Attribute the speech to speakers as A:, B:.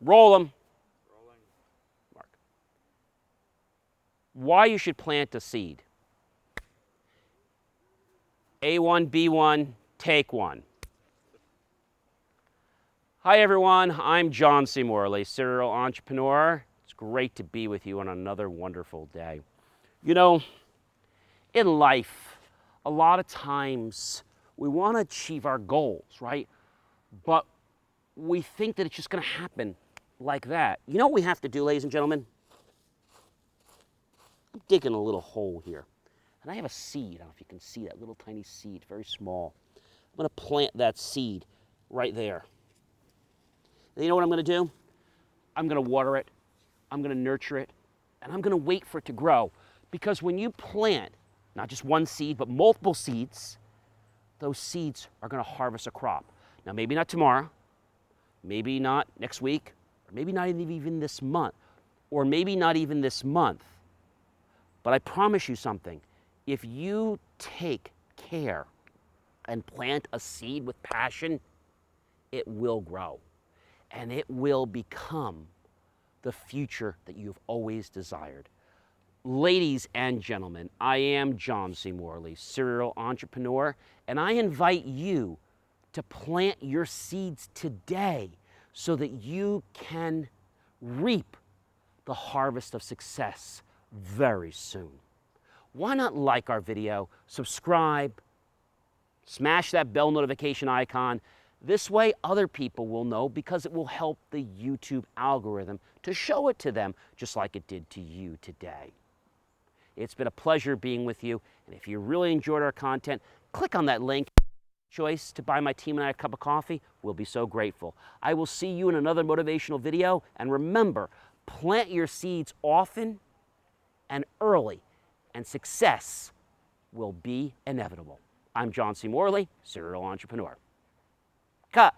A: Roll them.
B: Rolling.
A: Mark. Why you should plant a seed. A1, B1, take one. Hi everyone, I'm John C. Morley, serial entrepreneur. It's great to be with you on another wonderful day. You know, in life, a lot of times we want to achieve our goals, right? But we think that it's just going to happen like that. You know what we have to do, ladies and gentlemen? I'm digging a little hole here. And I have a seed. I don't know if you can see that little tiny seed, very small. I'm going to plant that seed right there. And you know what I'm going to do? I'm going to water it. I'm going to nurture it. And I'm going to wait for it to grow. Because when you plant, not just one seed, but multiple seeds, those seeds are going to harvest a crop. Now, maybe not tomorrow, maybe not next week, or maybe not even this month, or maybe not even this month. But I promise you something. If you take care and plant a seed with passion, it will grow. And it will become the future that you've always desired. Ladies and gentlemen, I am John C. Morley, serial entrepreneur, and I invite you to plant your seeds today so that you can reap the harvest of success very soon. Why not like our video, subscribe, smash that bell notification icon. This way other people will know because it will help the YouTube algorithm to show it to them just like it did to you today. It's been a pleasure being with you, and if you really enjoyed our content, click on that link choice to buy my team and I a cup of coffee. We'll be so grateful. I will see you in another motivational video, and remember, plant your seeds often and early, and success will be inevitable. I'm John C. Morley, serial entrepreneur. Cut.